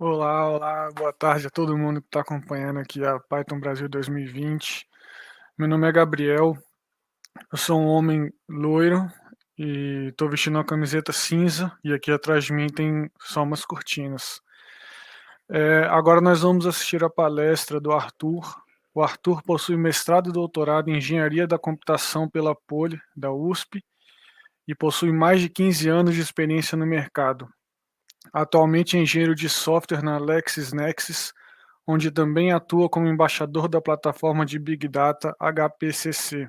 Olá, olá, boa tarde a todo mundo que está acompanhando aqui a Python Brasil 2020. Meu nome é Gabriel, eu sou um homem loiro e estou vestindo uma camiseta cinza e aqui atrás de mim tem só umas cortinas. Agora nós vamos assistir a palestra do Arthur. O Arthur possui mestrado e doutorado em Engenharia da Computação pela Poli, da USP, e possui mais de 15 anos de experiência no mercado. Atualmente é engenheiro de software na LexisNexis, onde também atua como embaixador da plataforma de Big Data HPCC.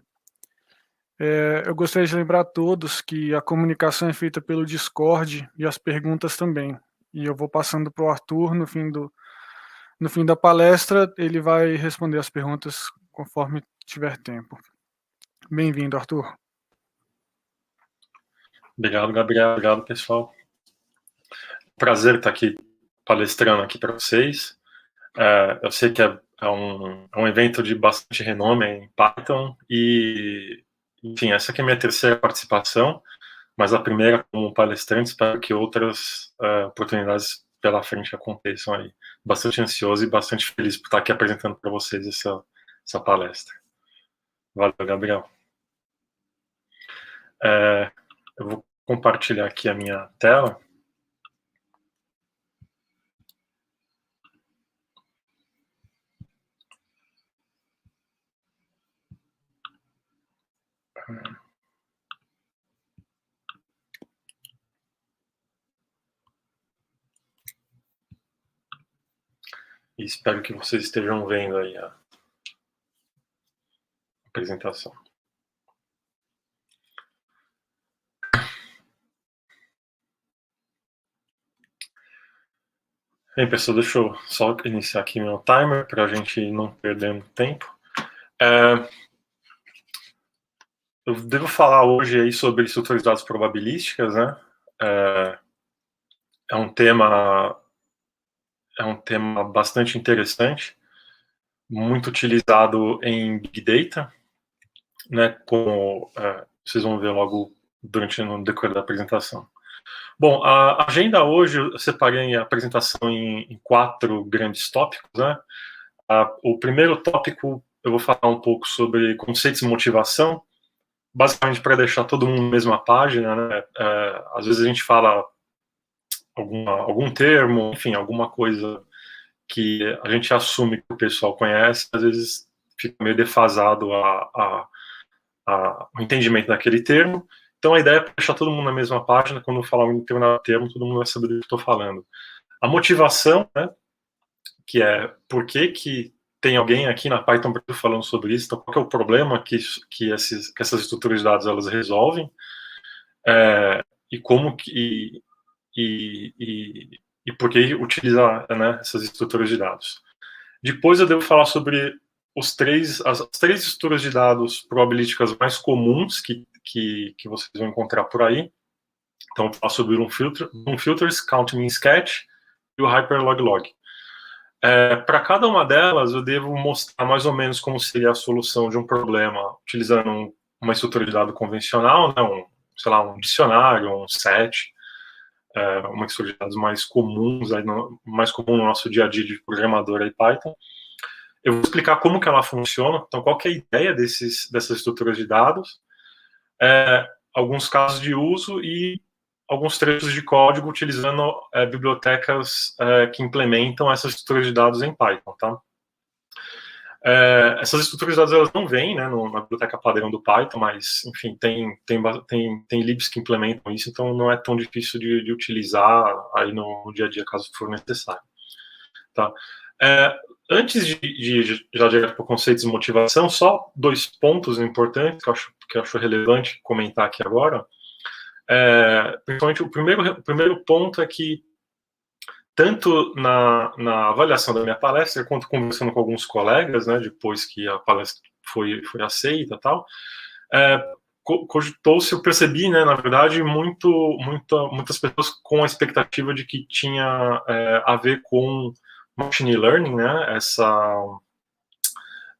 Eu gostaria de lembrar a todos que a comunicação é feita pelo Discord e as perguntas também. E eu vou passando para o Arthur no fim da palestra, ele vai responder as perguntas conforme tiver tempo. Bem-vindo, Arthur. Obrigado, Gabriel. Obrigado, pessoal. Prazer estar aqui palestrando aqui para vocês. Eu sei que é um evento de bastante renome em Python e, enfim, essa aqui é a minha terceira participação, mas a primeira como palestrante. Espero que outras oportunidades pela frente aconteçam aí. Bastante ansioso e bastante feliz por estar aqui apresentando para vocês essa palestra. Valeu, Gabriel. Eu vou compartilhar aqui a minha tela. E espero que vocês estejam vendo aí a apresentação. Bem, pessoal, deixa eu só iniciar aqui meu timer para a gente não perder muito tempo. Eu devo falar hoje aí sobre estruturas de dados probabilísticas, né? É um tema bastante interessante, muito utilizado em Big Data, né? Como vocês vão ver logo no decorrer da apresentação. Bom, a agenda hoje, eu separei a apresentação em 4 grandes tópicos, né? O primeiro tópico, eu vou falar um pouco sobre conceitos de motivação, basicamente para deixar todo mundo na mesma página, né? Às vezes a gente fala algum termo, enfim, alguma coisa que a gente assume que o pessoal conhece, às vezes fica meio defasado o entendimento daquele termo. Então a ideia é deixar todo mundo na mesma página. Quando eu falar um determinado termo, todo mundo vai saber do que estou falando. A motivação, né, que é por que tem alguém aqui na Python falando sobre isso, então qual que é o problema que essas estruturas de dados elas resolvem, e como que e por que utilizar, né, essas estruturas de dados. Depois eu devo falar sobre as 3 estruturas de dados probabilísticas mais comuns que vocês vão encontrar por aí. Então, eu vou falar sobre o filters, count, min, sketch e o hyperlog. Para cada uma delas, eu devo mostrar mais ou menos como seria a solução de um problema utilizando uma estrutura de dado convencional, né, um dicionário, um set, uma estrutura de dados mais comuns, mais comum no nosso dia a dia de programador aí, Python. Eu vou explicar como que ela funciona, então qual que é a ideia dessas estruturas de dados, alguns casos de uso e alguns trechos de código utilizando bibliotecas que implementam essas estruturas de dados em Python, tá? Essas estruturas de dados elas não vêm, né, na biblioteca padrão do Python, mas, enfim, tem libs que implementam isso, então não é tão difícil de utilizar aí no dia a dia, caso for necessário. Tá? Antes de já direto para conceitos de motivação, só 2 pontos importantes que eu acho relevante comentar aqui agora. Principalmente o primeiro ponto é que tanto na avaliação da minha palestra, quanto conversando com alguns colegas, né, depois que a palestra foi aceita e tal, cogitou-se, eu percebi, né, na verdade, muitas pessoas com a expectativa de que tinha a ver com machine learning, né,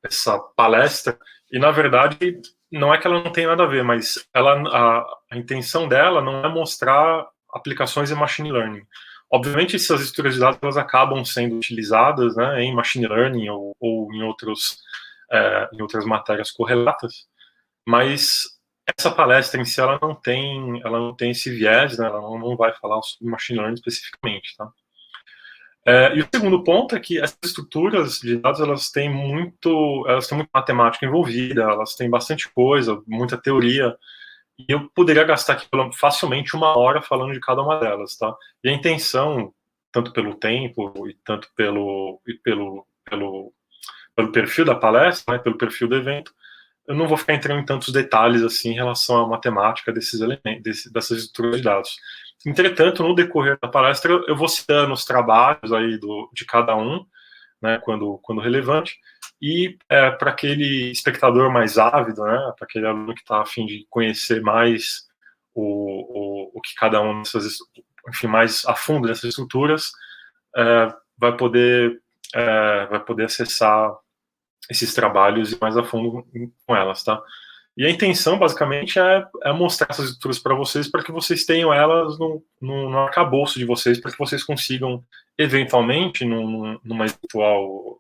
essa palestra, e na verdade não é que ela não tem nada a ver, mas a intenção dela não é mostrar aplicações em machine learning. Obviamente, essas estruturas de dados elas acabam sendo utilizadas, né, em machine learning ou em outras matérias correlatas, mas essa palestra em si ela não tem esse viés, né, ela não vai falar sobre machine learning especificamente, tá? E o segundo ponto é que essas estruturas de dados elas têm muito matemática envolvida, elas têm bastante coisa, muita teoria, e eu poderia gastar aqui facilmente 1 hora falando de cada uma delas, tá? E a intenção, tanto pelo tempo e tanto pelo perfil da palestra, né, pelo perfil do evento, eu não vou ficar entrando em tantos detalhes assim em relação à matemática desses elementos, dessas estruturas de dados. Entretanto, no decorrer da palestra, eu vou citando os trabalhos aí de cada um, né, quando relevante, e para aquele espectador mais ávido, né, para aquele aluno que está a fim de conhecer mais o que cada um dessas, enfim, mais a fundo dessas estruturas, vai poder acessar esses trabalhos e mais a fundo com elas, tá? E a intenção, basicamente, é mostrar essas estruturas para vocês, para que vocês tenham elas no arcabouço de vocês, para que vocês consigam, eventualmente, numa eventual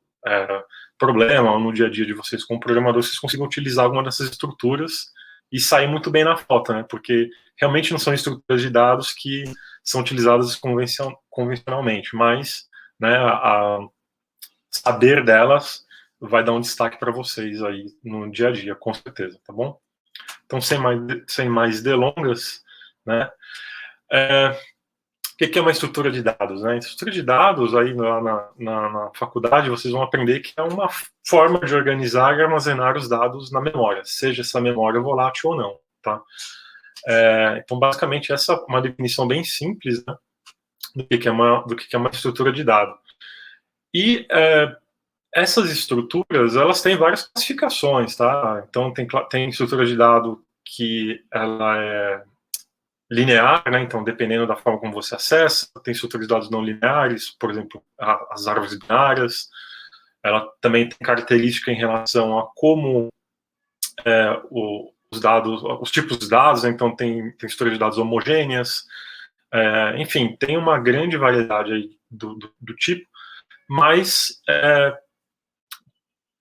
problema, ou no dia a dia de vocês como programador, vocês consigam utilizar alguma dessas estruturas e sair muito bem na foto, né? Porque realmente não são estruturas de dados que são utilizadas convencionalmente, mas, né, saber delas vai dar um destaque para vocês aí no dia a dia, com certeza, tá bom? Então, sem mais delongas, né? O que é uma estrutura de dados, né? Estrutura de dados, aí na faculdade, vocês vão aprender que é uma forma de organizar e armazenar os dados na memória, seja essa memória volátil ou não, tá? Então, basicamente, essa é uma definição bem simples, né, do que é uma estrutura de dado. E essas estruturas, elas têm várias classificações, tá? Então, tem estrutura de dado que ela é linear, né? Então, dependendo da forma como você acessa, tem estruturas de dados não lineares, por exemplo, as árvores binárias. Ela também tem característica em relação a como os dados, os tipos de dados, né? Então, tem estruturas de dados homogêneas. Enfim, tem uma grande variedade aí do tipo, mas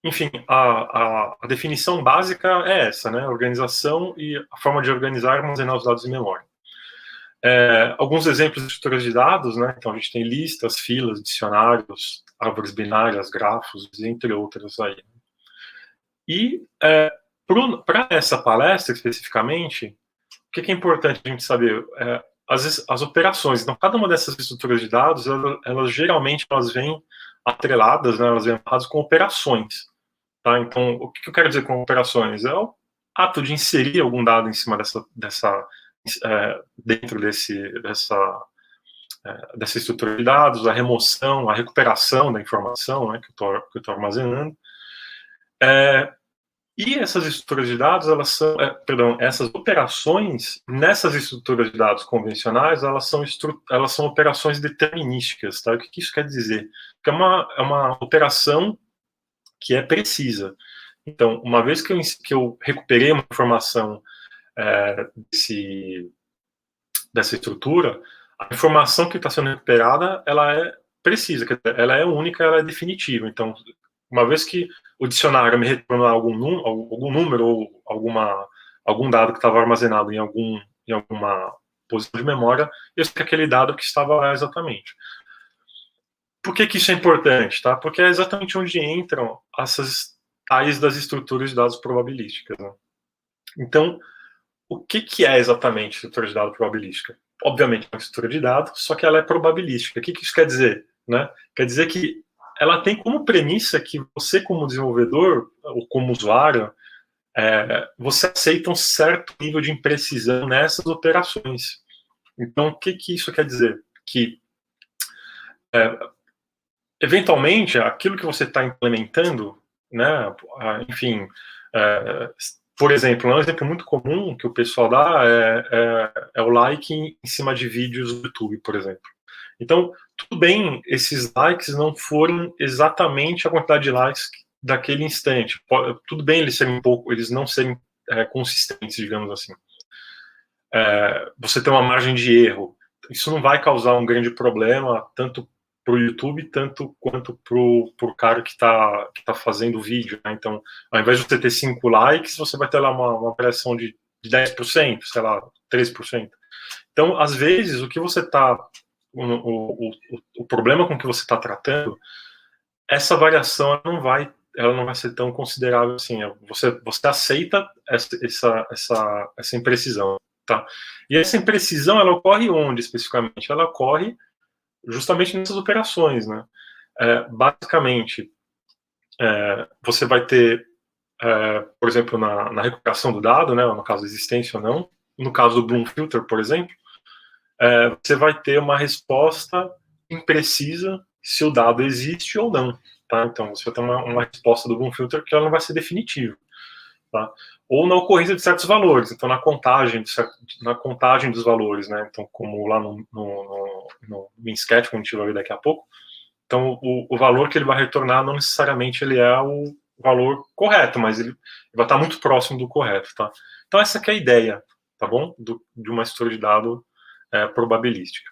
enfim, a definição básica é essa, né? Organização e a forma de organizar e armazenar os dados em memória. Alguns exemplos de estruturas de dados, né? Então, a gente tem listas, filas, dicionários, árvores binárias, grafos, entre outras aí. E, para essa palestra, especificamente, o que é importante a gente saber? As operações. Então, cada uma dessas estruturas de dados, elas geralmente vêm atreladas, né? Elas vêm atreladas com operações. Tá? Então, o que eu quero dizer com operações? É o ato de inserir algum dado em cima dentro dessa estrutura de dados, a remoção, a recuperação da informação, né, que eu estou armazenando. E essas estruturas de dados, essas operações nessas estruturas de dados convencionais, elas são operações determinísticas. Tá? O que isso quer dizer? Que é uma operação que é precisa. Então, uma vez que eu recuperei uma informação dessa estrutura, a informação que está sendo recuperada, ela é precisa, ela é única, ela é definitiva. Então, uma vez que o dicionário me retornou algum número ou algum dado que estava armazenado em alguma posição de memória, eu sei que aquele dado que estava lá exatamente. Por que isso é importante? Tá? Porque é exatamente onde entram essas tais das estruturas de dados probabilísticas. Né? Então, o que é exatamente estrutura de dados probabilística? Obviamente, é uma estrutura de dados, só que ela é probabilística. O que isso quer dizer? Né? Quer dizer que ela tem como premissa que você, como desenvolvedor, ou como usuário, você aceita um certo nível de imprecisão nessas operações. Então, o que isso quer dizer? Que eventualmente, aquilo que você está implementando, né, enfim, por exemplo, um exemplo muito comum que o pessoal dá é o like em cima de vídeos do YouTube, por exemplo. Então, tudo bem esses likes não forem exatamente a quantidade de likes daquele instante. Tudo bem eles não serem consistentes, digamos assim. Você tem uma margem de erro. isso não vai causar um grande problema, tanto para o YouTube, tanto quanto para o cara que tá fazendo o vídeo, né? Então, ao invés de você ter 5 likes, você vai ter lá uma variação de 10%, sei lá, 3%. Então, às vezes, o que você está... O problema com que você está tratando, essa variação ela não vai ser tão considerável assim. Você aceita essa imprecisão, tá? E essa imprecisão, ela ocorre onde, especificamente? Ela ocorre justamente nessas operações, né? Basicamente, você vai ter, por exemplo, na recuperação do dado, né, no caso existência ou não, no caso do Bloom Filter, por exemplo, você vai ter uma resposta imprecisa se o dado existe ou não, tá? Então, você vai ter uma resposta do Bloom Filter que ela não vai ser definitiva, tá? Ou na ocorrência de certos valores, então na contagem dos valores, né? Então, como lá no MinSketch, que a gente vai ver daqui a pouco, então o valor que ele vai retornar não necessariamente ele é o valor correto, mas ele vai estar muito próximo do correto, tá? Então essa que é a ideia, tá bom? De uma estrutura de dado probabilística.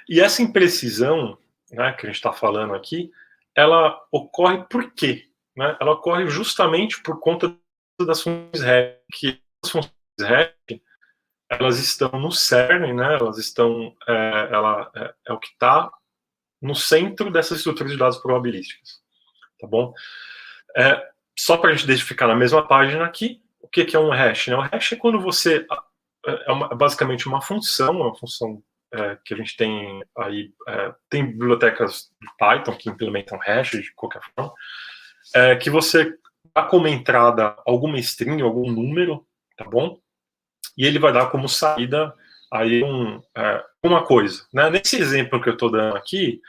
E essa imprecisão, né, que a gente está falando aqui, ela ocorre por quê? Né? Ela ocorre justamente por conta das funções hash, que as funções hash, elas estão no cerne, né? Elas estão, é o que está no centro dessas estruturas de dados probabilísticas, tá bom? Só para a gente ficar na mesma página aqui, o que é um hash? Né? O hash é quando você basicamente uma função que a gente tem aí, tem bibliotecas de Python que implementam hash de qualquer forma, que você dá como entrada alguma string, algum número, tá bom? E ele vai dar como saída aí uma coisa, né? Nesse exemplo que eu estou dando aqui,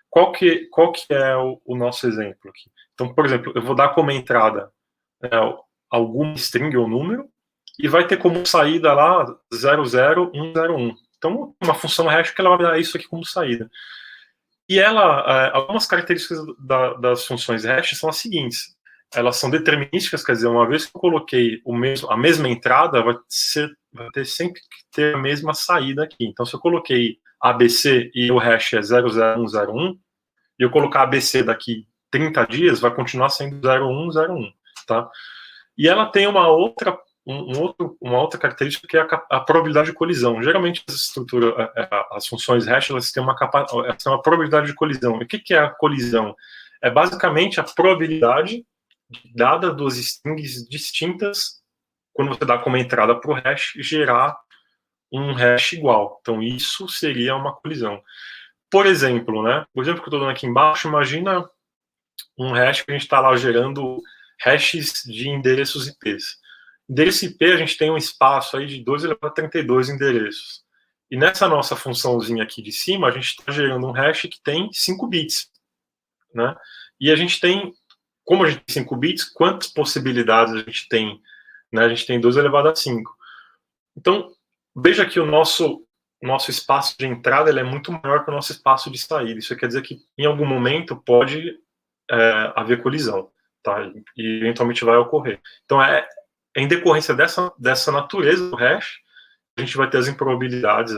qual que é o nosso exemplo aqui? Então, por exemplo, eu vou dar como entrada alguma string ou número, e vai ter como saída lá 00101. Então, uma função hash que ela vai dar isso aqui como saída. E algumas características das funções hash são as seguintes. Elas são determinísticas, quer dizer, uma vez que eu coloquei a mesma entrada, vai ter sempre que ter a mesma saída aqui. Então, se eu coloquei ABC e o hash é 00101, e eu colocar ABC daqui 30 dias, vai continuar sendo 0101, tá? E ela tem uma outra característica que é a probabilidade de colisão. Geralmente as funções hash, elas têm uma probabilidade de colisão. E o que é a colisão? É basicamente a probabilidade dada duas strings distintas, quando você dá como entrada para o hash, gerar um hash igual. Então isso seria uma colisão. Por exemplo, né? O exemplo que eu estou dando aqui embaixo, imagina um hash que a gente está lá gerando hashes de endereços IPs. Endereço IP, a gente tem um espaço aí de 2 elevado a 32 endereços. E nessa nossa funçãozinha aqui de cima, a gente está gerando um hash que tem 5 bits. Né? E a gente tem, como a gente tem 5 bits, quantas possibilidades a gente tem? Né? A gente tem 2 elevado a 5. Então, veja que o nosso espaço de entrada ele é muito maior que o nosso espaço de saída. Isso quer dizer que, em algum momento, pode haver colisão. Tá? E eventualmente vai ocorrer. Então, em decorrência dessa natureza do hash, a gente vai ter as probabilidades,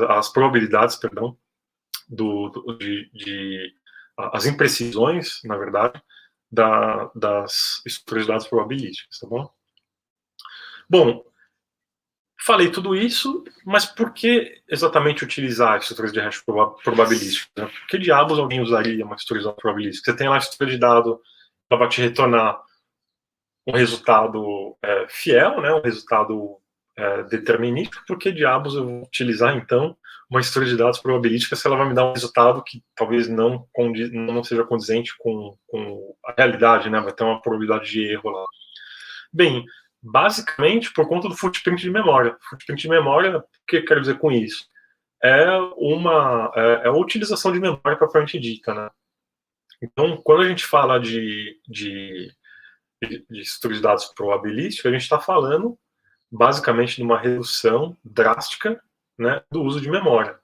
as imprecisões, na verdade, das estruturas de dados probabilísticas, tá bom? Bom, falei tudo isso, mas por que exatamente utilizar estruturas de hash probabilísticas? Né? Por que diabos alguém usaria uma estrutura de dados probabilística? Você tem lá a estrutura de dado, ela vai te retornar um resultado fiel, né, um resultado determinístico. Por que diabos eu vou utilizar, então, uma estrutura de dados probabilística se ela vai me dar um resultado que talvez não seja condizente com a realidade, né, vai ter uma probabilidade de erro lá. Bem, basicamente por conta do footprint de memória. Footprint de memória, o que eu quero dizer com isso? É a utilização de memória propriamente dita, né? Então, quando a gente fala de estrutura de dados probabilística, a gente está falando basicamente de uma redução drástica, né, do uso de memória.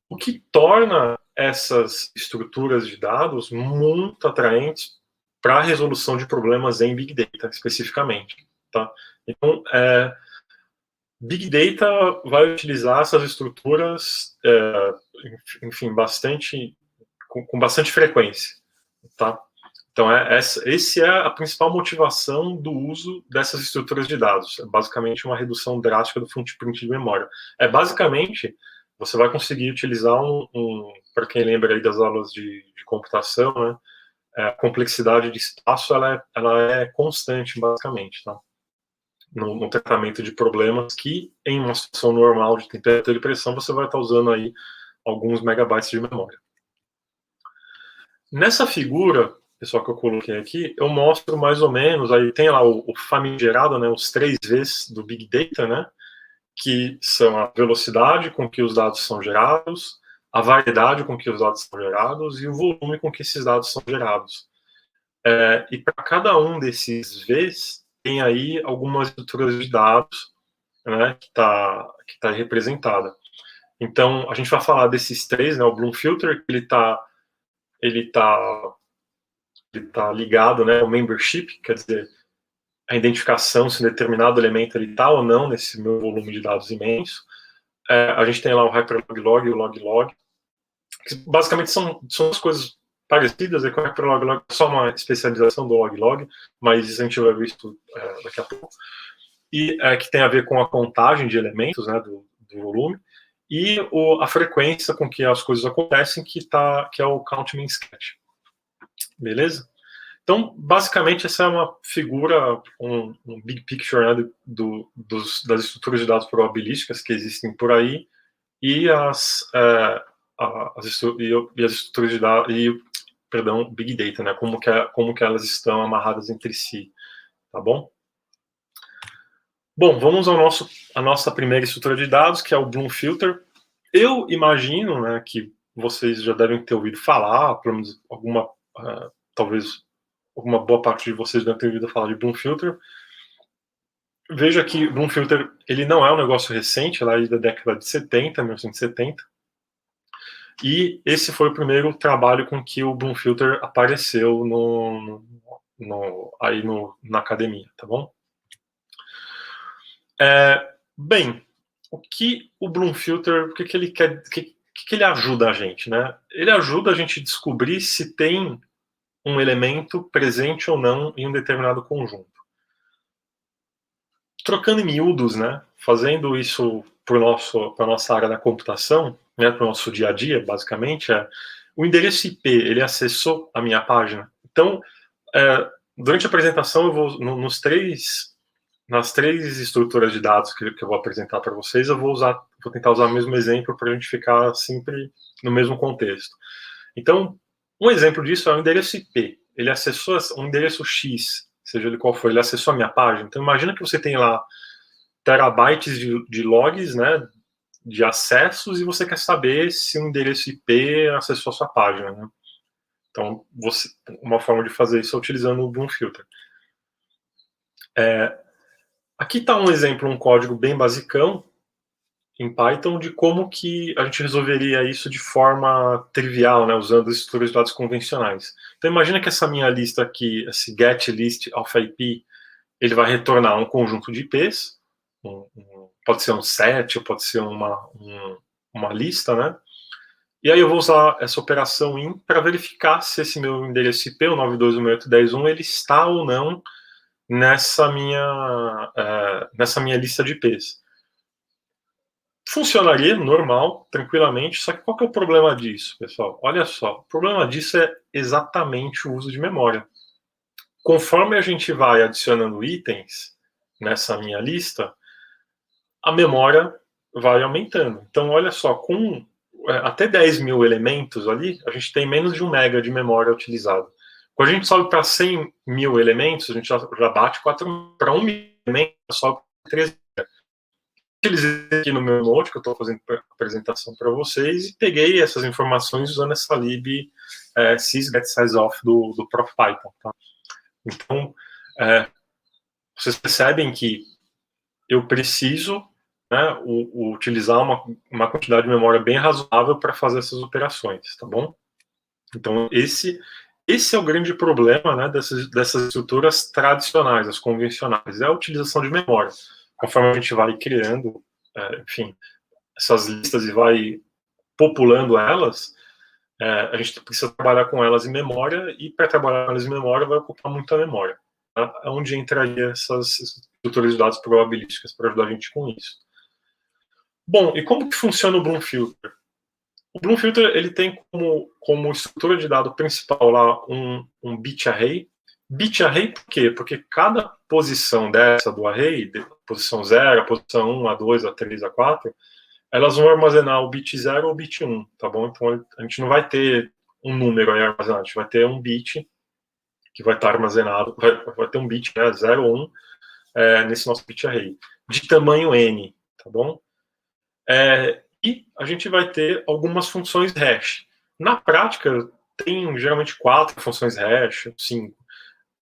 O que torna essas estruturas de dados muito atraentes para a resolução de problemas em Big Data, especificamente. Tá? Então, Big Data vai utilizar essas estruturas, enfim, com bastante frequência, tá? Então, esse é a principal motivação do uso dessas estruturas de dados. É basicamente uma redução drástica do footprint de memória. Basicamente, você vai conseguir utilizar para quem lembra aí das aulas de computação, né? A complexidade de espaço, ela é constante, basicamente, tá? No tratamento de problemas que, em uma situação normal de temperatura e pressão, você vai estar usando aí alguns megabytes de memória. Nessa figura, pessoal, que eu coloquei aqui, eu mostro mais ou menos, aí tem lá o famigerado, né, os 3 Vs do Big Data, né, que são a velocidade com que os dados são gerados, a variedade com que os dados são gerados e o volume com que esses dados são gerados. E para cada um desses Vs, tem aí algumas estruturas de dados, né, que tá representada. Então, a gente vai falar desses 3, né, o Bloom Filter, ele tá ligado, né, ao membership, quer dizer, a identificação se um determinado elemento ele está ou não nesse meu volume de dados imenso. A gente tem lá o Hyperlog e o Log, que basicamente são as coisas parecidas, que o Hyperlog é só uma especialização do Log, mas a gente vai ver isso daqui a pouco. E que tem a ver com a contagem de elementos, né, do volume, e a frequência com que as coisas acontecem, que é o Count Mean Sketch. Beleza? Então, basicamente, essa é uma figura, um big picture, né, das estruturas de dados probabilísticas que existem por aí e as estruturas de dados, Big Data, né, como que elas estão amarradas entre si, tá bom? Bom, vamos à nossa primeira estrutura de dados, que é o Bloom Filter. Eu imagino, né, que vocês já devem ter ouvido falar, pelo menos talvez alguma boa parte de vocês devem ter ouvido falar de Bloom Filter. Veja que o Bloom Filter, ele não é um negócio recente, lá da década de 70, 1970. E esse foi o primeiro trabalho com que o Bloom Filter apareceu na academia, tá bom? Bem, o que o Bloom Filter, o que ele quer, o que ele ajuda a gente, né? Ele ajuda a gente a descobrir se tem um elemento presente ou não em um determinado conjunto. Trocando em miúdos, né? Fazendo isso para a nossa área da computação, né? Para o nosso dia a dia, basicamente, o endereço IP, ele acessou a minha página. Então, durante a apresentação, eu vou nas 3 estruturas de dados que eu vou apresentar para vocês, eu vou tentar usar o mesmo exemplo para a gente ficar sempre no mesmo contexto. Então, um exemplo disso é o endereço IP. Ele acessou um endereço X, seja ele qual for, ele acessou a minha página. Então, imagina que você tem lá terabytes de logs, né, de acessos, e você quer saber se um endereço IP acessou a sua página, né? Então, uma forma de fazer isso é utilizando o Bloom Filter. Aqui está um exemplo, um código bem basicão em Python de como que a gente resolveria isso de forma trivial, né, usando estruturas de dados convencionais. Então, imagina que essa minha lista aqui, esse getList_alpha_ip, ele vai retornar um conjunto de IPs, pode ser um set, ou pode ser uma lista, né? E aí eu vou usar essa operação in para verificar se esse meu endereço IP, o 92.168.10.1, ele está ou não nessa minha lista de IPs. Funcionaria normal, tranquilamente, só que qual que é o problema disso, pessoal? Olha só, o problema disso é exatamente o uso de memória. Conforme a gente vai adicionando itens nessa minha lista, a memória vai aumentando. Então, olha só, com até 10 mil elementos ali, a gente tem menos de 1 mega de memória utilizada. Quando a gente sobe para 100 mil elementos, a gente já bate 4 para 1 mil elementos, sobe 13 mega. Utilizei aqui no meu note, que eu estou fazendo a apresentação para vocês, e peguei essas informações usando essa lib sysgetSizeOf do Prof. Python. Tá? Então, vocês percebem que eu preciso, né, utilizar uma quantidade de memória bem razoável para fazer essas operações, tá bom? Então, esse é o grande problema, né, dessas estruturas tradicionais, as convencionais, é a utilização de memória. conforme a gente vai criando, enfim, essas listas e vai populando elas, a gente precisa trabalhar com elas em memória, e para trabalhar com elas em memória vai ocupar muita memória. Tá? É onde entraria essas estruturas de dados probabilísticas para ajudar a gente com isso. Bom, e como que funciona o Bloom Filter? O Bloom Filter ele tem como estrutura de dado principal lá um bit array. Bit array por quê? Porque cada posição dessa do array, posição 0, a posição 1, a 2, a 3, a 4, elas vão armazenar o bit 0 ou o bit 1, tá bom? Então a gente não vai ter um número aí armazenado, a gente vai ter um bit que vai estar armazenado, vai ter um bit, né, 0 ou 1, nesse nosso bit array, de tamanho n, tá bom? E a gente vai ter algumas funções hash. Na prática, tem geralmente 4 funções hash, 5.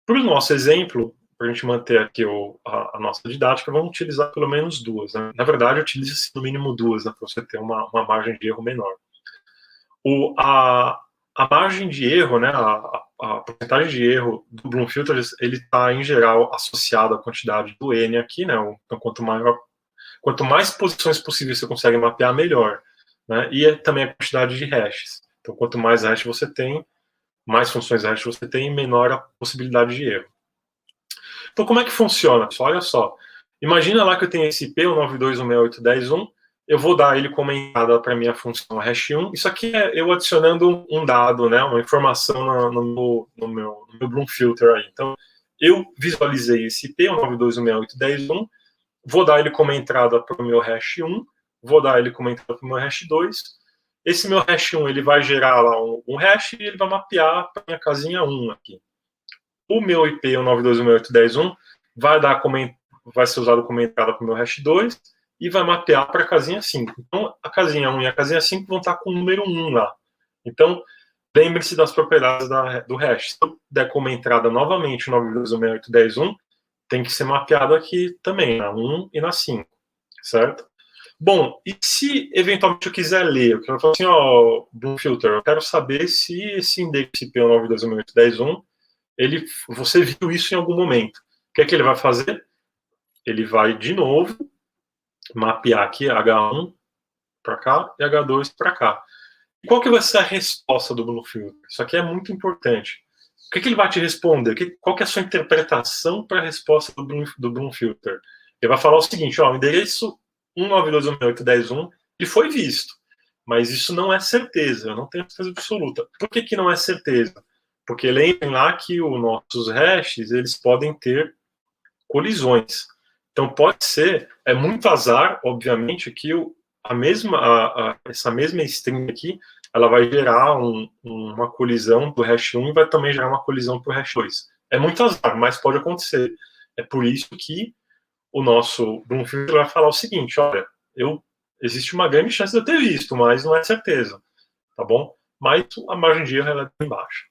Para o nosso exemplo, para a gente manter aqui a nossa didática, vamos utilizar pelo menos 2. Né? Na verdade, utilize no mínimo 2, né, para você ter uma margem de erro menor. A margem de erro, né, a porcentagem de erro do Bloom Filter, ele está, em geral, associado à quantidade do N aqui, né? Então, quanto mais posições possíveis você consegue mapear, melhor. Né? E também a quantidade de hashes. Então, quanto mais hash você tem, mais funções hash você tem, menor a possibilidade de erro. Então, como é que funciona? Olha só. Imagina lá que eu tenho esse IP, o 92.168.10.1, eu vou dar ele como entrada para a minha função hash1. Isso aqui é eu adicionando um dado, né, uma informação no meu Bloom Filter aí. Então, eu visualizei esse IP, o 92.168.10.1, vou dar ele como entrada para o meu hash 1, vou dar ele como entrada para o meu hash 2. Esse meu hash 1 ele vai gerar lá um hash e ele vai mapear para a minha casinha 1 aqui. O meu IP, o 92.168.10.1, vai ser usado como entrada para o meu hash 2 e vai mapear para a casinha 5. Então, a casinha 1 e a casinha 5 vão estar com o número 1 lá. Então, lembre-se das propriedades do hash. Se eu der como entrada novamente o 92.168.10.1, tem que ser mapeado aqui também, na 1 e na 5, certo? Bom, e se eventualmente eu quiser ler, eu quero falar assim, ó, Bloom Filter, eu quero saber se esse index IP92.168.10.1, você viu isso em algum momento. O que é que ele vai fazer? Ele vai, de novo, mapear aqui H1 para cá e H2 para cá. E qual que vai ser a resposta do Bloom Filter? Isso aqui é muito importante. O que ele vai te responder? Qual que é a sua interpretação para a resposta do Bloom Filter? Ele vai falar o seguinte, ó, o endereço 192.168.10.1 ele foi visto, mas isso não é certeza, eu não tenho certeza absoluta. Por que não é certeza? Porque lembrem lá que os nossos hashes eles podem ter colisões. Então pode ser, é muito azar, obviamente, que essa mesma string aqui ela vai gerar uma colisão do hash 1 e vai também gerar uma colisão para o hash 2. É muito azar, mas pode acontecer. É por isso que o nosso Bloom Filter vai falar o seguinte, olha, existe uma grande chance de eu ter visto, mas não é certeza, tá bom? Mas a margem de erro é bem baixa.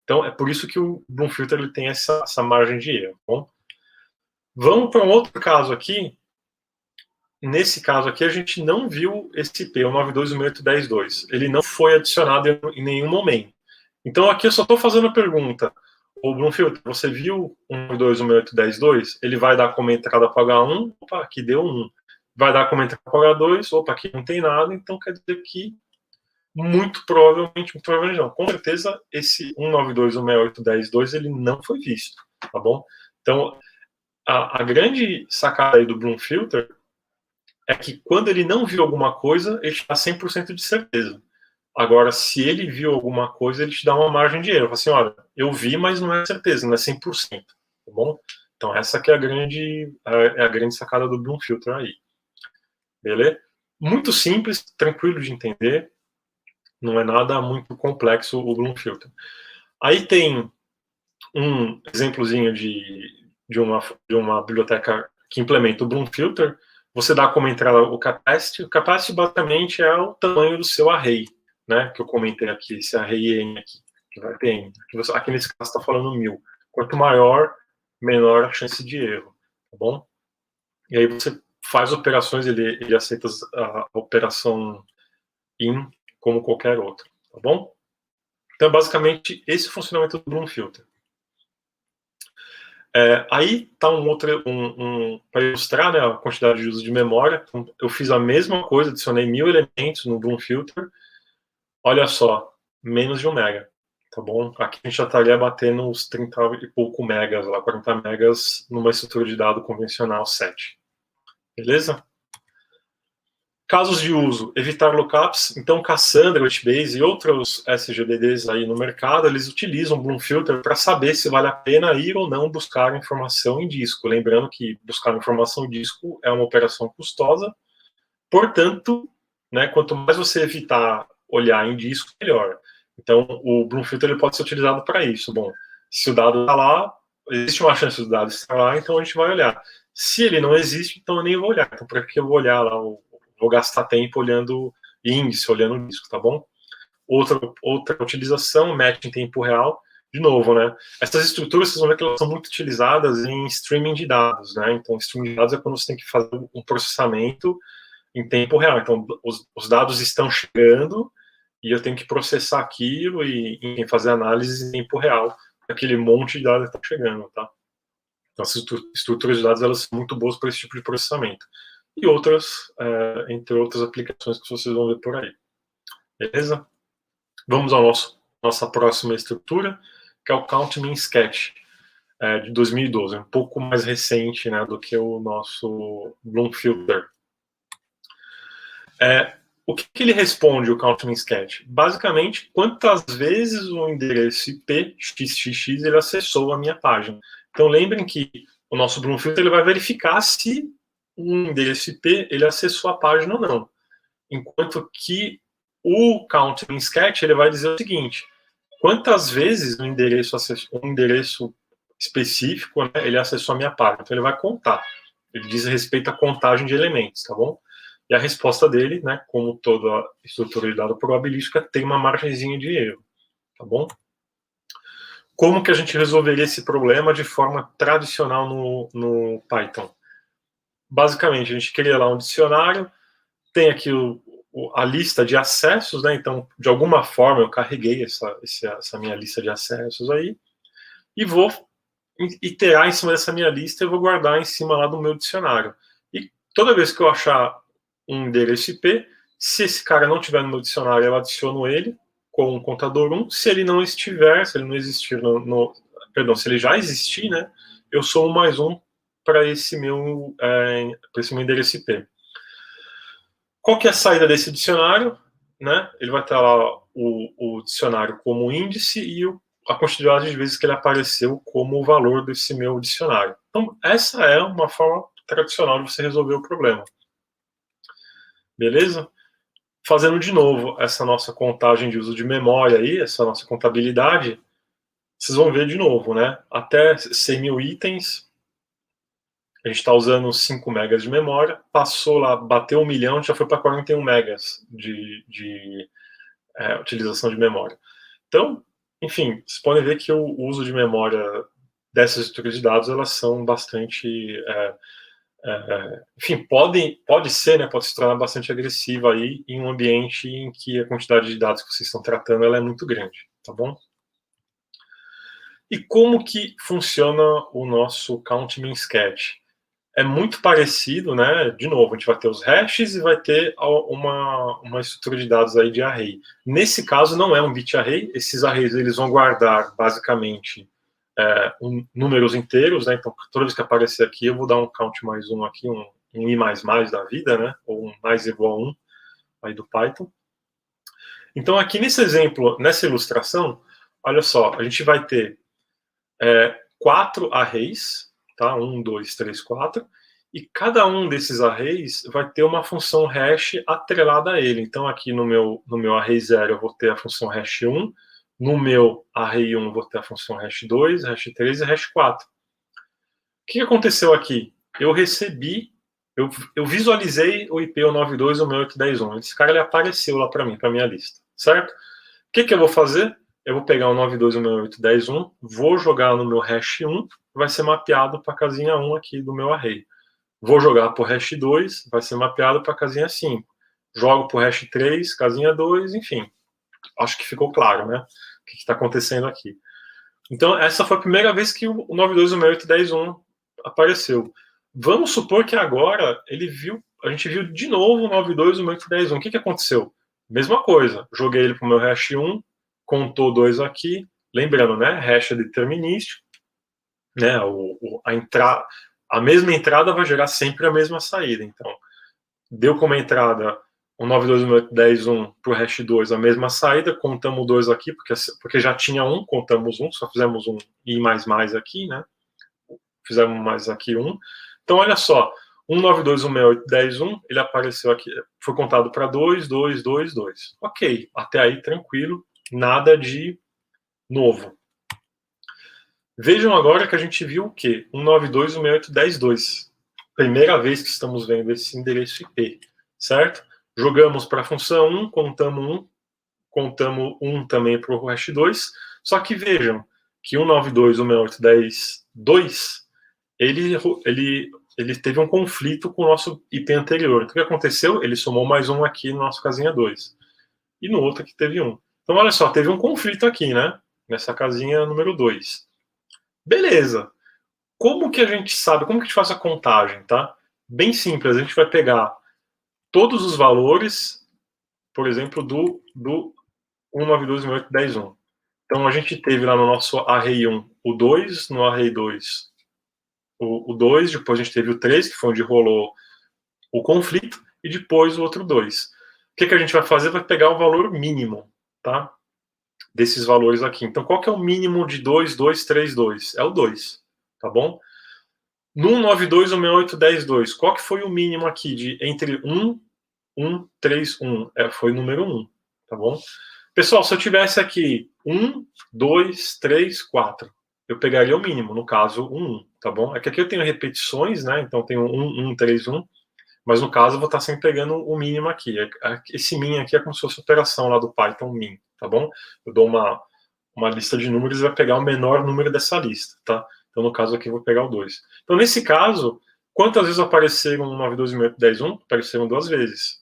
Então, é por isso que o Bloom Filter ele tem essa margem de erro, tá bom? Vamos para um outro caso aqui. Nesse caso aqui, a gente não viu esse IP, o 92.168.10.2. Ele não foi adicionado em nenhum momento. Então, aqui eu só estou fazendo a pergunta. O Bloom Filter, você viu o 92.168.10.2? Ele vai dar como entrada para H1, opa, aqui deu 1. Vai dar como entrada para H2, opa, aqui não tem nada, então quer dizer que muito provavelmente não. Com certeza, esse 192.168.10.2 ele não foi visto, tá bom? Então, a grande sacada aí do Bloom Filter é que quando ele não viu alguma coisa, ele te dá 100% de certeza. Agora, se ele viu alguma coisa, ele te dá uma margem de erro. Assim, olha, eu vi, mas não é certeza, não é 100%. Tá bom? Então, essa que é a grande sacada do Bloom Filter aí. Beleza? Muito simples, tranquilo de entender. Não é nada muito complexo o Bloom Filter. Aí tem um exemplozinho de uma biblioteca que implementa o Bloom Filter. Você dá como entrada o capacity. O capacity basicamente é o tamanho do seu array, né? Que eu comentei aqui, esse array N aqui, que vai ter N. Aqui nesse caso está falando 1000. Quanto maior, menor a chance de erro, tá bom? E aí você faz operações, ele aceita a operação in como qualquer outra, tá bom? Então, basicamente, esse é o funcionamento do Bloom Filter. Aí está para ilustrar, né, a quantidade de uso de memória. Então, eu fiz a mesma coisa, adicionei 1000 elementos no Bloom Filter. Olha só, menos de 1 mega, tá bom? Aqui a gente já estaria batendo os 30 e pouco megas, lá 40 megas numa estrutura de dado convencional 7. Beleza? Casos de uso, evitar lookups. Então, Cassandra, Witbase e outros SGBDs aí no mercado, eles utilizam Bloom Filter para saber se vale a pena ir ou não buscar informação em disco. Lembrando que buscar informação em disco é uma operação custosa. Portanto, né, quanto mais você evitar olhar em disco, melhor. Então, o Bloom Filter ele pode ser utilizado para isso. Bom, se o dado está lá, existe uma chance do dado estar lá, então a gente vai olhar. Se ele não existe, então eu nem vou olhar. Então, para que eu vou olhar lá? Vou gastar tempo olhando índice, olhando o disco, tá bom? Outra utilização, match em tempo real. De novo, né? Essas estruturas, vocês vão ver que elas são muito utilizadas em streaming de dados, né? Então, streaming de dados é quando você tem que fazer um processamento em tempo real. Então, os dados estão chegando e eu tenho que processar aquilo e enfim, fazer análise em tempo real daquele monte de dados que está chegando, tá? Então, essas estruturas de dados, elas são muito boas para esse tipo de processamento. E outras, entre outras aplicações que vocês vão ver por aí. Beleza? Vamos à nossa próxima estrutura, que é o Count Min Sketch, de 2012, um pouco mais recente, né, do que o nosso Bloom Filter. O que ele responde, o Count Min Sketch? Basicamente, quantas vezes o endereço IP xxx ele acessou a minha página. Então, lembrem que o nosso Bloom Filter ele vai verificar se um endereço IP ele acessou a página ou não. Enquanto que o Count Min Sketch ele vai dizer o seguinte: quantas vezes um endereço específico, né, ele acessou a minha página. Então, ele vai contar. Ele diz respeito à contagem de elementos, tá bom? E a resposta dele, né, como toda estrutura de dado probabilística, tem uma margenzinha de erro, tá bom? Como que a gente resolveria esse problema de forma tradicional no Python? Basicamente, a gente cria lá um dicionário, tem aqui a lista de acessos, né? Então, de alguma forma, eu carreguei essa minha lista de acessos aí e vou iterar em cima dessa minha lista e vou guardar em cima lá do meu dicionário. E toda vez que eu achar um endereço IP, se esse cara não tiver no meu dicionário, eu adiciono ele com um contador 1. Se ele não estiver, se ele não existir se ele já existir, né, eu somo mais um para esse meu endereço IP. Qual que é a saída desse dicionário? Né? Ele vai ter lá o dicionário como índice e a quantidade de vezes que ele apareceu como o valor desse meu dicionário. Então, essa é uma forma tradicional de você resolver o problema. Beleza? Fazendo de novo essa nossa contagem de uso de memória aí, essa nossa contabilidade, vocês vão ver de novo, né? Até 100 mil itens, a gente está usando 5 megas de memória, passou lá, bateu 1 milhão, já foi para 41 megas de utilização de memória. Então, enfim, vocês podem ver que o uso de memória dessas estruturas de dados, elas são bastante... enfim, pode ser, né, pode se tornar bastante agressiva aí em um ambiente em que a quantidade de dados que vocês estão tratando ela é muito grande, tá bom? E como que funciona o nosso Count Min Sketch? É muito parecido, né? De novo, a gente vai ter os hashes e vai ter uma estrutura de dados aí de array. Nesse caso, não é um bit array. Esses arrays eles vão guardar basicamente números inteiros, né? Então, toda vez que aparecer aqui, eu vou dar um count mais um aqui, um i mais da vida, né? Ou um mais igual a 1 aí do Python. Então, aqui nesse exemplo, nessa ilustração, olha só, a gente vai ter 4 arrays, tá? 1, 2, 3, 4. E cada um desses arrays vai ter uma função hash atrelada a ele. Então, aqui no meu array 0, eu vou ter a função hash 1. No meu array 1, eu vou ter a função hash 2, hash 3 e hash 4. O que aconteceu aqui? Eu visualizei o IP 192 e o meu 810.1. Esse cara ele apareceu lá para mim, para minha lista, certo? O que eu vou fazer? Eu vou pegar o 92 e o meu 810.1, vou jogar no meu hash 1, vai ser mapeado para a casinha 1 aqui do meu array. Vou jogar para o hash 2, vai ser mapeado para a casinha 5. Jogo para o hash 3, casinha 2, enfim. Acho que ficou claro, né? O que está acontecendo aqui. Então, essa foi a primeira vez que o 92.168.10.1 apareceu. Vamos supor que agora a gente viu de novo o 92.168.10.1. O que aconteceu? Mesma coisa. Joguei ele para o meu hash 1, contou 2 aqui. Lembrando, né? Hash é determinístico. Né? A mesma entrada vai gerar sempre a mesma saída. Então, deu como entrada o 92.168.10.1 para o hash 2 a mesma saída, contamos 2 aqui, porque já tinha um, contamos um, só fizemos um i mais aqui, né? Fizemos mais aqui um. Então, olha só, 192.168.10.1, ele apareceu aqui, foi contado para 2, 2, 2, 2. Ok, até aí tranquilo, nada de novo. Vejam agora que a gente viu o quê? 192.168.10.2. Primeira vez que estamos vendo esse endereço IP, certo? Jogamos para a função 1, contamos 1 também para o hash 2, só que vejam que 192.168.10.2 ele teve um conflito com o nosso IP anterior. Então, o que aconteceu? Ele somou mais um aqui no nosso casinha 2. E no outro aqui teve um. Então, olha só, teve um conflito aqui, né? Nessa casinha número 2. Beleza. Como que a gente sabe? Como que a gente faz a contagem, tá? Bem simples. A gente vai pegar todos os valores, por exemplo, do 192.168.10.1. Então, a gente teve lá no nosso array 1 o 2, no array 2 o 2, depois a gente teve o 3, que foi onde rolou o conflito, e depois o outro 2. O que a gente vai fazer? Vai pegar o valor mínimo, tá? Desses valores aqui. Então, qual que é o mínimo de 2, 2, 3, 2? É o 2, tá bom? No 192.168.10.2, qual que foi o mínimo aqui de entre 1, 1, 3, 1? Foi o número 1, tá bom? Pessoal, se eu tivesse aqui 1, 2, 3, 4, eu pegaria o mínimo, no caso, 1, tá bom? É que aqui eu tenho repetições, né? Então, tenho 1, 1, 3, 1. Mas, no caso, eu vou estar sempre pegando o mínimo aqui. Esse min aqui é como se fosse a operação lá do Python min, tá bom? Eu dou uma lista de números e vai pegar o menor número dessa lista, tá? Então, no caso aqui, eu vou pegar o 2. Então, nesse caso, quantas vezes apareceram o 92.168.10.1? Apareceram 2 vezes.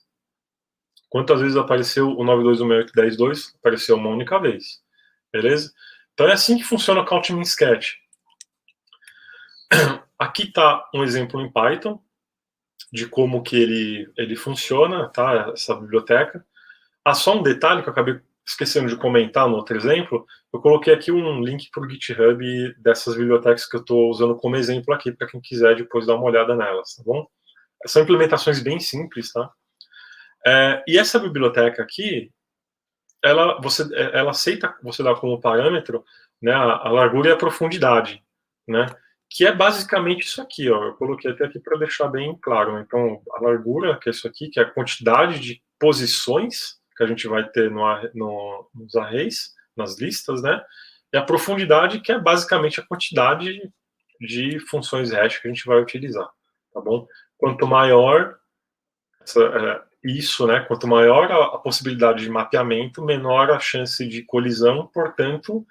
Quantas vezes apareceu o 92.168.10.2? Apareceu uma única vez. Beleza? Então, é assim que funciona o Count Min Sketch. Aqui está um exemplo em Python de como que ele funciona, tá? Essa biblioteca. Só um detalhe que eu acabei esquecendo de comentar no outro exemplo, eu coloquei aqui um link para o GitHub dessas bibliotecas que eu estou usando como exemplo aqui, para quem quiser depois dar uma olhada nelas, tá bom? São implementações bem simples, tá? E essa biblioteca aqui, ela aceita você dar como parâmetro, né, a largura e a profundidade, né? Que é basicamente isso aqui, ó. Eu coloquei até aqui para deixar bem claro, né? Então, a largura, que é isso aqui, que é a quantidade de posições que a gente vai ter nos arrays, nas listas, né? E a profundidade, que é basicamente a quantidade de funções hash que a gente vai utilizar, tá bom? Quanto maior isso, né? Quanto maior a possibilidade de mapeamento, menor a chance de colisão, portanto,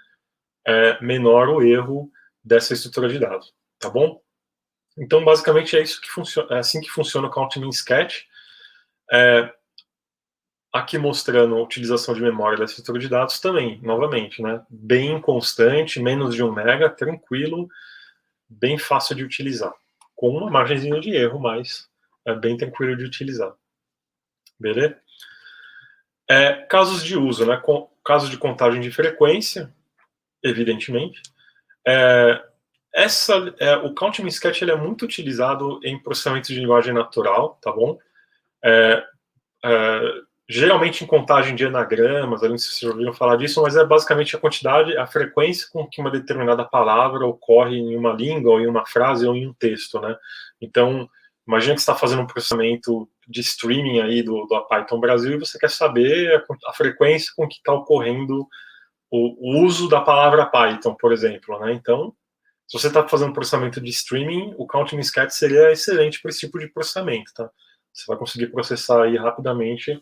menor o erro dessa estrutura de dados, tá bom? Então, basicamente, é isso que funciona, é assim que funciona o Count Min Sketch. Aqui mostrando a utilização de memória da estrutura de dados também, novamente, né? Bem constante, menos de 1 mega, tranquilo, bem fácil de utilizar. Com uma margenzinha de erro, mas é bem tranquilo de utilizar. Beleza? Casos de uso, né? Casos de contagem de frequência, evidentemente. O Count Min Sketch ele é muito utilizado em processamento de linguagem natural, tá bom? Geralmente em contagem de anagramas, não sei se vocês já ouviram falar disso, mas é basicamente a quantidade, a frequência com que uma determinada palavra ocorre em uma língua, ou em uma frase, ou em um texto, né? Então, imagina que você está fazendo um processamento de streaming aí do Python Brasil e você quer saber a frequência com que está ocorrendo o uso da palavra Python, por exemplo, né? Então, se você está fazendo processamento de streaming, o Count Min Sketch seria excelente para esse tipo de processamento, tá? Você vai conseguir processar aí rapidamente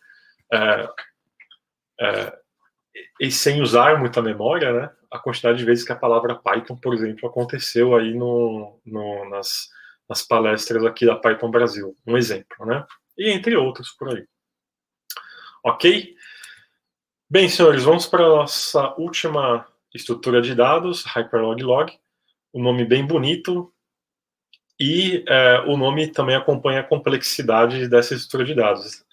e sem usar muita memória, né? A quantidade de vezes que a palavra Python, por exemplo, aconteceu aí nas palestras aqui da Python Brasil. Um exemplo, né? E entre outros por aí. Ok? Bem, senhores, vamos para a nossa última estrutura de dados, hyperlog, um nome bem bonito, e o nome também acompanha a complexidade dessa estrutura de dados.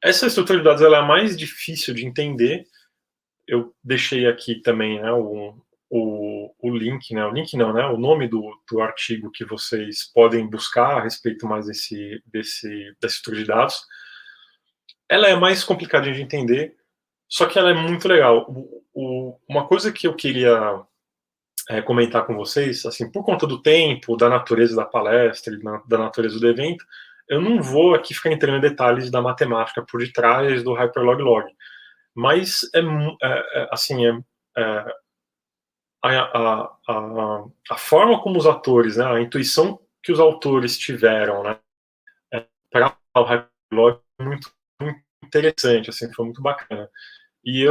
Essa estrutura de dados ela é a mais difícil de entender. Eu deixei aqui também, né, o link, né, o link não, né, o nome do artigo que vocês podem buscar a respeito mais dessa estrutura de dados. Ela é mais complicada de entender, só que ela é muito legal. Uma coisa que eu queria comentar com vocês, assim, por conta do tempo, da natureza da palestra, da natureza do evento, eu não vou aqui ficar entrando em detalhes da matemática por detrás do Hyperlog, mas assim, a forma como os autores, né, a intuição que os autores tiveram, né, para o Hyperlog é muito, muito interessante, assim, foi muito bacana. E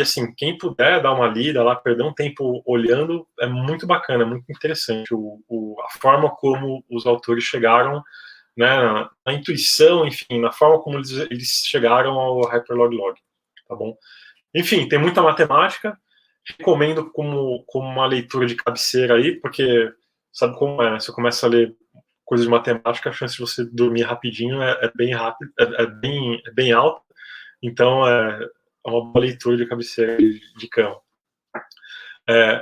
assim, quem puder dar uma lida lá, perder um tempo olhando, é muito bacana, muito interessante a forma como os autores chegaram, né, na intuição, enfim, na forma como eles chegaram ao Hyperlog, tá bom? Enfim, tem muita matemática, recomendo como uma leitura de cabeceira aí, porque sabe como é, né? Você começa a ler coisas de matemática, a chance de você dormir rapidinho é bem rápido, é bem alta, então é uma boa leitura de cabeceira de cama.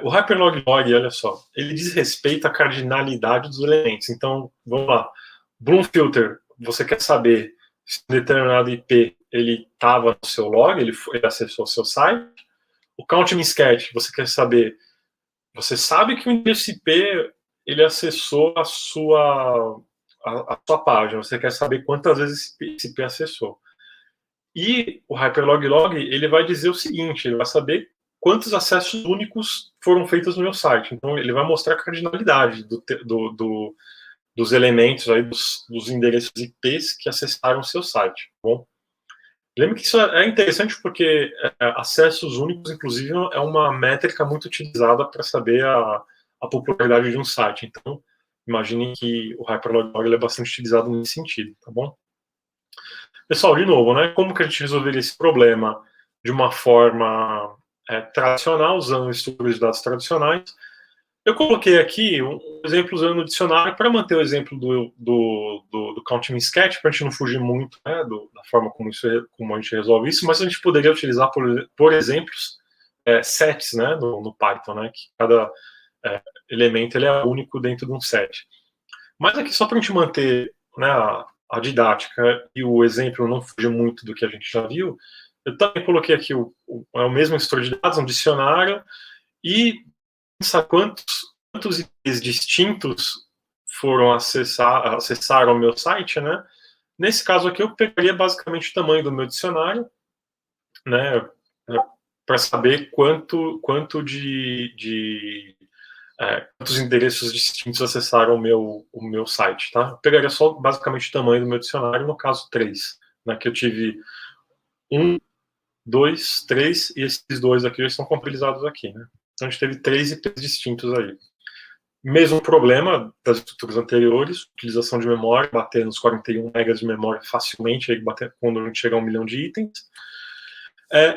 O Hyperlog, olha só, ele diz respeito à cardinalidade dos elementos. Então, vamos lá. Bloom Filter, você quer saber se um determinado IP ele estava no seu log, ele acessou o seu site. O Count Me Sketch, você quer saber, você sabe que o endereço IP ele acessou a sua página, você quer saber quantas vezes esse IP acessou. E o Hyperlog ele vai dizer o seguinte, ele vai saber quantos acessos únicos foram feitos no meu site. Então, ele vai mostrar a cardinalidade dos elementos, aí, dos endereços IPs que acessaram o seu site. Tá bom? Lembre que isso é interessante porque acessos únicos, inclusive, é uma métrica muito utilizada para saber a popularidade de um site. Então, imagine que o Hyperlog é bastante utilizado nesse sentido, tá bom? Pessoal, de novo, né? Como que a gente resolveria esse problema de uma forma tradicional, usando estruturas de dados tradicionais? Eu coloquei aqui um exemplo usando o dicionário para manter o exemplo do Count Me Sketch, para a gente não fugir muito, né, da forma como a gente resolve isso, mas a gente poderia utilizar, por exemplos, sets, né, no Python, né, que cada elemento ele é único dentro de um set. Mas aqui, só para a gente manter, né, a didática e o exemplo não fugir muito do que a gente já viu, eu também coloquei aqui o mesmo estrutura de dados, um dicionário, e pensar quantos IPs distintos foram acessaram o meu site, né? Nesse caso aqui, eu pegaria basicamente o tamanho do meu dicionário, né, para saber quantos endereços distintos acessaram o meu site, tá? Eu pegaria só basicamente o tamanho do meu dicionário, no caso 3, né, que eu tive 1, 2, 3, e esses dois aqui já estão contabilizados aqui, né? Então a gente teve 3 IPs distintos aí. Mesmo problema das estruturas anteriores, utilização de memória, bater nos 41 megas de memória facilmente, aí bater quando a gente chegar a 1 milhão de itens.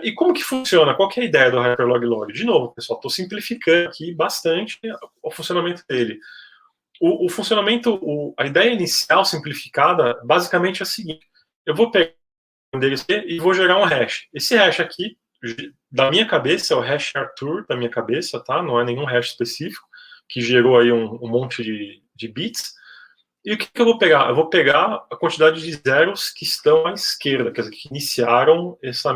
E como que funciona? Qual que é a ideia do Hyperlog? De novo, pessoal, estou simplificando aqui bastante o funcionamento dele. O funcionamento, a ideia inicial simplificada, basicamente é a seguinte: eu vou pegar o endereço e vou gerar um hash. Esse hash aqui, da minha cabeça, é o hash Arthur da minha cabeça, tá? Não é nenhum hash específico, que gerou aí um monte de bits. E o que eu vou pegar? Eu vou pegar a quantidade de zeros que estão à esquerda, quer dizer, que iniciaram esse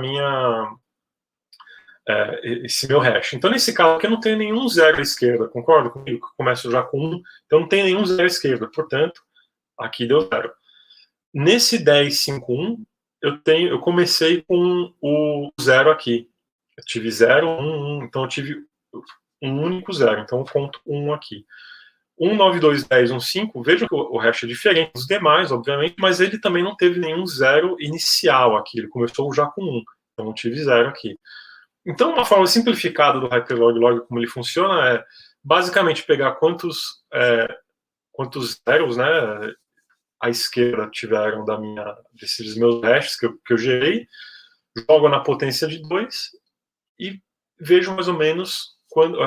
meu hash. Então, nesse caso aqui, eu não tenho nenhum zero à esquerda, concorda comigo? Eu começo já com 1, então não tem nenhum zero à esquerda, portanto, aqui deu 0. Nesse 1051, eu comecei com o 0 aqui. Eu tive 0, 1, 1, então eu tive um único 0, então eu conto 1 aqui. 1, 9, 2, 10, 1, 5, vejam que o hash é diferente dos demais, obviamente, mas ele também não teve nenhum 0 inicial aqui, ele começou já com 1, então eu tive 0 aqui. Então, uma forma simplificada do Hyperlog, como ele funciona, é basicamente pegar quantos zeros, né, à esquerda tiveram desses meus hashes que eu gerei, jogo na potência de 2 e vejo mais ou menos quando,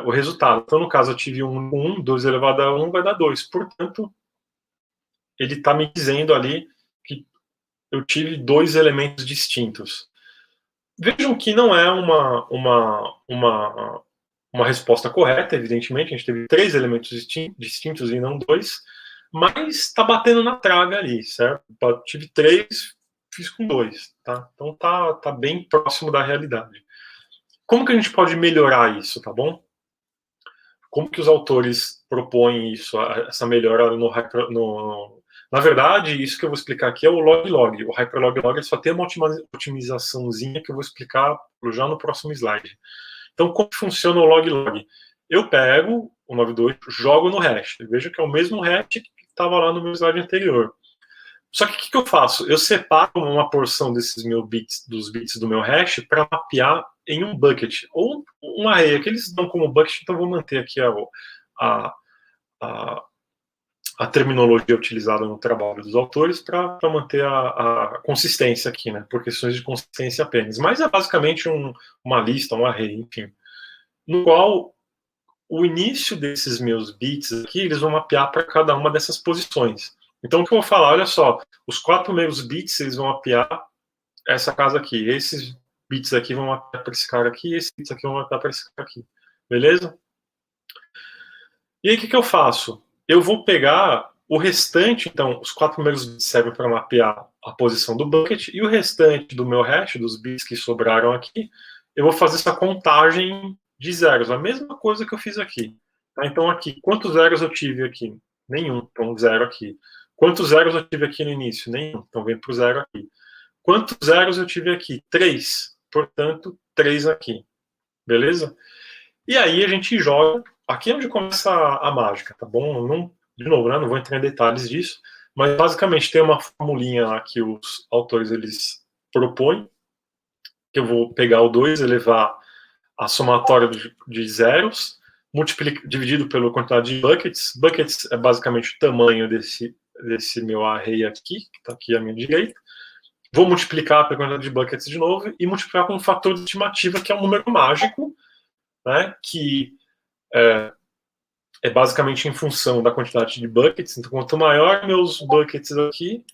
o resultado. Então, no caso, eu tive 1 com 1, 2 elevado a 1 vai dar 2. Portanto, ele está me dizendo ali que eu tive 2 elementos distintos. Vejam que não é uma resposta correta, evidentemente, a gente teve 3 elementos distintos e não 2, mas está batendo na trave ali, certo? Eu tive 3, fiz com 2, tá? Então tá bem próximo da realidade. Como que a gente pode melhorar isso, tá bom? Como que os autores propõem isso, essa melhora na verdade, isso que eu vou explicar aqui é o log-log. O hyperlog-log só tem uma otimizaçãozinha que eu vou explicar já no próximo slide. Então, como funciona o log-log? Eu pego o 92, jogo no hash. Veja que é o mesmo hash que estava lá no meu slide anterior. Só que o que eu faço? Eu separo uma porção desses meus bits, dos bits do meu hash, para mapear em um bucket, ou um array, que eles dão como bucket, então vou manter aqui a terminologia utilizada no trabalho dos autores para manter a consistência aqui, né, por questões de consistência apenas. Mas é basicamente uma lista, um array, enfim, no qual o início desses meus bits aqui, eles vão mapear para cada uma dessas posições. Então, o que eu vou falar, olha só, os 4 primeiros bits, eles vão mapear essa casa aqui. Esses bits aqui vão mapear para esse cara aqui, esses bits aqui vão mapear para esse cara aqui. Beleza? E aí, o que eu faço? Eu vou pegar o restante, então, os 4 primeiros bits servem para mapear a posição do bucket, e o restante do meu hash, dos bits que sobraram aqui, eu vou fazer essa contagem de zeros, a mesma coisa que eu fiz aqui. Tá? Então, aqui, quantos zeros eu tive aqui? Nenhum, então 0 aqui. Quantos zeros eu tive aqui no início? Nenhum, então vem para o 0 aqui. Quantos zeros eu tive aqui? 3, portanto, 3 aqui. Beleza? E aí a gente joga, aqui é onde começa a mágica, tá bom? Não, de novo, né, não vou entrar em detalhes disso, mas basicamente tem uma formulinha lá que os autores eles propõem, que eu vou pegar o 2, elevar a somatória de zeros, dividido pela quantidade de buckets. Buckets é basicamente o tamanho desse meu array aqui, que está aqui à minha direita. Vou multiplicar pela quantidade de buckets de novo e multiplicar com um fator de estimativa, que é um número mágico, né, que é basicamente em função da quantidade de buckets. Então, quanto maior meus buckets aqui,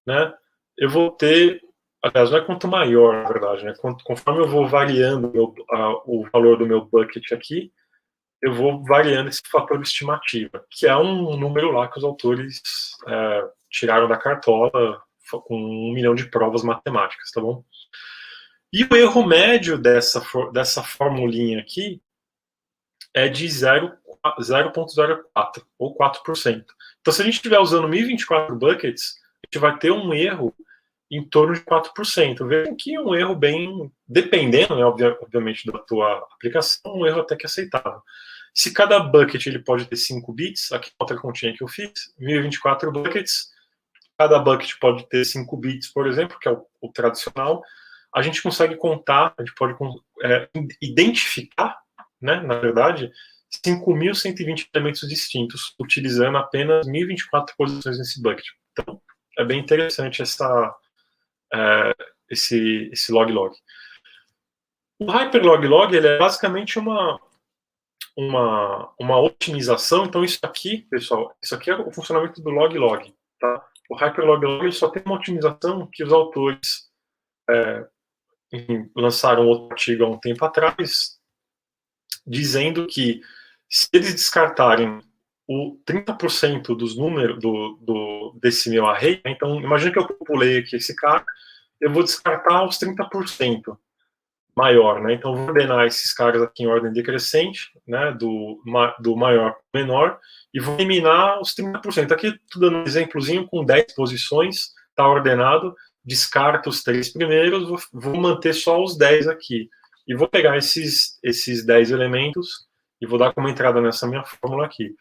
né, eu vou ter... Aliás, não é quanto maior, na verdade, né? Conforme eu vou variando o valor do meu bucket aqui, eu vou variando esse fator de estimativa, que é um número lá que os autores tiraram da cartola com 1 milhão de provas matemáticas, tá bom? E o erro médio dessa formulinha aqui é de 0,04 ou 4%. Então, se a gente estiver usando 1024 buckets, a gente vai ter um erro em torno de 4%. Vejam que é um erro bem, dependendo, né, obviamente, da tua aplicação, um erro até que aceitável. Se cada bucket ele pode ter 5 bits, aqui outra continha que eu fiz, 1024 buckets, cada bucket pode ter 5 bits, por exemplo, que é o tradicional, a gente consegue contar, a gente pode identificar, né, na verdade, 5.120 elementos distintos, utilizando apenas 1024 posições nesse bucket. Então, é bem interessante esse log-log. O hyperlog-log ele é basicamente uma otimização. Então, isso aqui, pessoal, isso aqui é o funcionamento do log-log. Tá? O hyperlog-log só tem uma otimização que os autores lançaram outro artigo há um tempo atrás, dizendo que se eles descartarem o 30% dos números desse meu array, então imagina que eu populei aqui esse cara, eu vou descartar os 30% maior, né? Então, eu vou ordenar esses caras aqui em ordem decrescente, né? Do maior para o menor, e vou eliminar os 30%. Aqui, estou dando um exemplozinho com 10 posições, está ordenado, descarto os 3 primeiros, vou manter só os 10 aqui. E vou pegar esses 10 elementos e vou dar como entrada nessa minha fórmula aqui.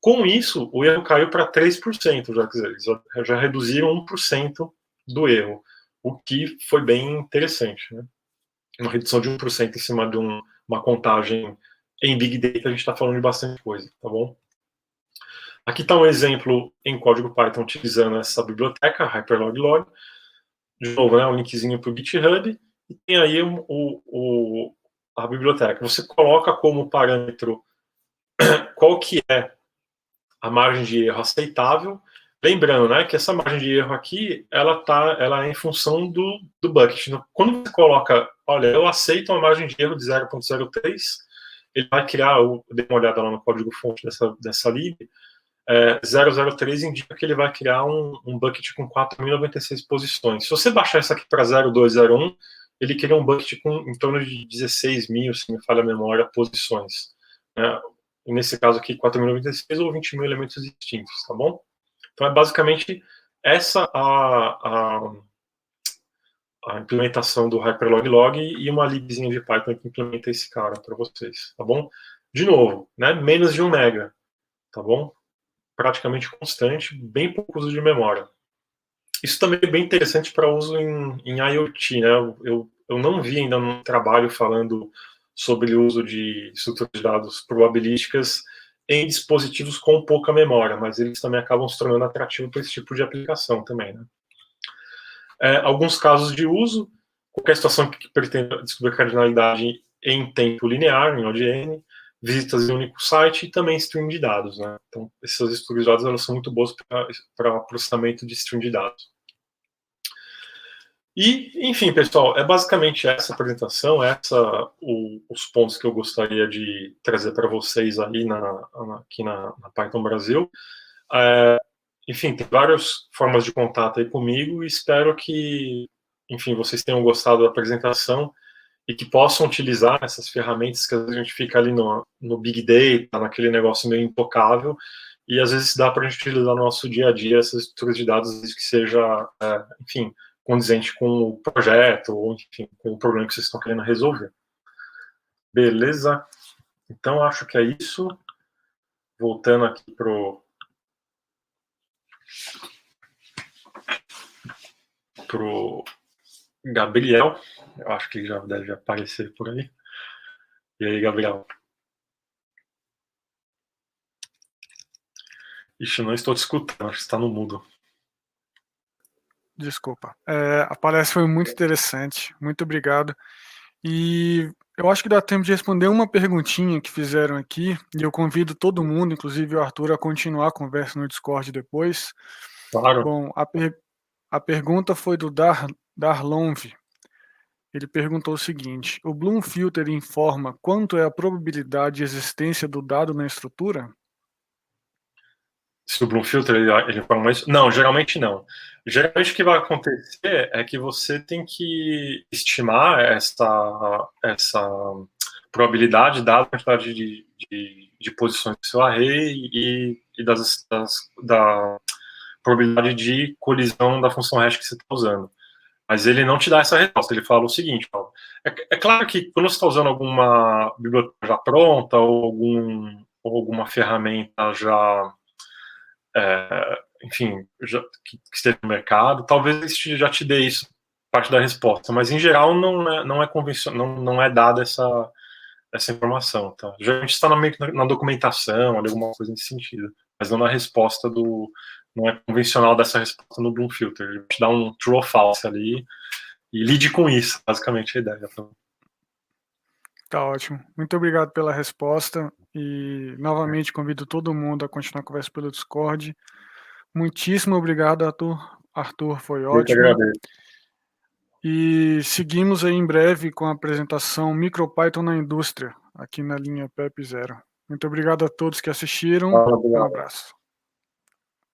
Com isso, o erro caiu para 3%, já, quer dizer, eles já reduziram 1% do erro, o que foi bem interessante, né? Uma redução de 1% em cima de uma contagem em Big Data, a gente está falando de bastante coisa, tá bom? Aqui está um exemplo em código Python utilizando essa biblioteca, hyperlog-log. De novo, né, um linkzinho para o GitHub. e tem aí a biblioteca. Você coloca como parâmetro qual que é a margem de erro aceitável. Lembrando, né, que essa margem de erro aqui, ela é em função do bucket. Quando você coloca, olha, eu aceito uma margem de erro de 0.03, ele vai criar, dê uma olhada lá no código-fonte dessa lib, 003 indica que ele vai criar um bucket com 4.096 posições. Se você baixar isso aqui para 0201, ele cria um bucket com em torno de 16.000, se me falha a memória, posições. Né? E nesse caso aqui, 4.096 ou 20.000 elementos distintos, tá bom? Então é basicamente essa a implementação do Hyperlog e uma libzinha de Python que implementa esse cara para vocês, tá bom? De novo, né, menos de 1 mega, tá bom? Praticamente constante, bem pouco uso de memória. Isso também é bem interessante para uso em IoT, né? Eu não vi ainda um trabalho falando sobre o uso de estruturas de dados probabilísticas em dispositivos com pouca memória, mas eles também acabam se tornando atrativos para esse tipo de aplicação também, né? Alguns casos de uso, qualquer situação que pretenda descobrir cardinalidade em tempo linear, em ODN, visitas em um único site e também stream de dados, né? Então, essas estruturas de dados elas são muito boas para processamento de stream de dados. E, enfim, pessoal, é basicamente essa apresentação, os pontos que eu gostaria de trazer para vocês aí aqui na Python Brasil. Enfim, tem várias formas de contato aí comigo e espero que, enfim, vocês tenham gostado da apresentação e que possam utilizar essas ferramentas que às vezes a gente fica ali no Big Data, naquele negócio meio intocável, e às vezes dá para a gente utilizar no nosso dia a dia essas estruturas de dados, desde que seja, enfim, condizente com o projeto, ou enfim, com o problema que vocês estão querendo resolver. Beleza? Então, acho que é isso. Voltando aqui pro Gabriel. Eu acho que já deve aparecer por aí. E aí, Gabriel? Ixi, não estou te escutando, acho que está no mudo. Desculpa. A palestra foi muito interessante, muito obrigado. E eu acho que dá tempo de responder uma perguntinha que fizeram aqui, e eu convido todo mundo, inclusive o Arthur, a continuar a conversa no Discord depois. Claro. Bom, a pergunta foi do Darlonv. Ele perguntou o seguinte: o Bloom Filter informa quanto é a probabilidade de existência do dado na estrutura? Se o Bloom Filter ele informa isso? Não, geralmente não. Geralmente o que vai acontecer é que você tem que estimar essa probabilidade dada a quantidade de posições do seu array e da probabilidade de colisão da função hash que você está usando. Mas ele não te dá essa resposta. Ele fala o seguinte: ó, é claro que quando você está usando alguma biblioteca já pronta ou alguma ferramenta já, enfim, que esteja no mercado, talvez já te dê isso, parte da resposta. Mas em geral não é convencional, não é dada essa informação. Tá? Geralmente está na documentação, alguma coisa nesse sentido, mas não na resposta não é convencional dessa resposta no Bloom Filter. Ele te dá um true ou false ali e lide com isso, basicamente a ideia. Tá ótimo. Muito obrigado pela resposta e novamente convido todo mundo a continuar a conversa pelo Discord. Muitíssimo obrigado, Arthur. Arthur, foi Eu que ótimo. agradeço. E seguimos aí em breve com a apresentação MicroPython na indústria, aqui na linha PEP 0. Muito obrigado a todos que assistiram. Um abraço.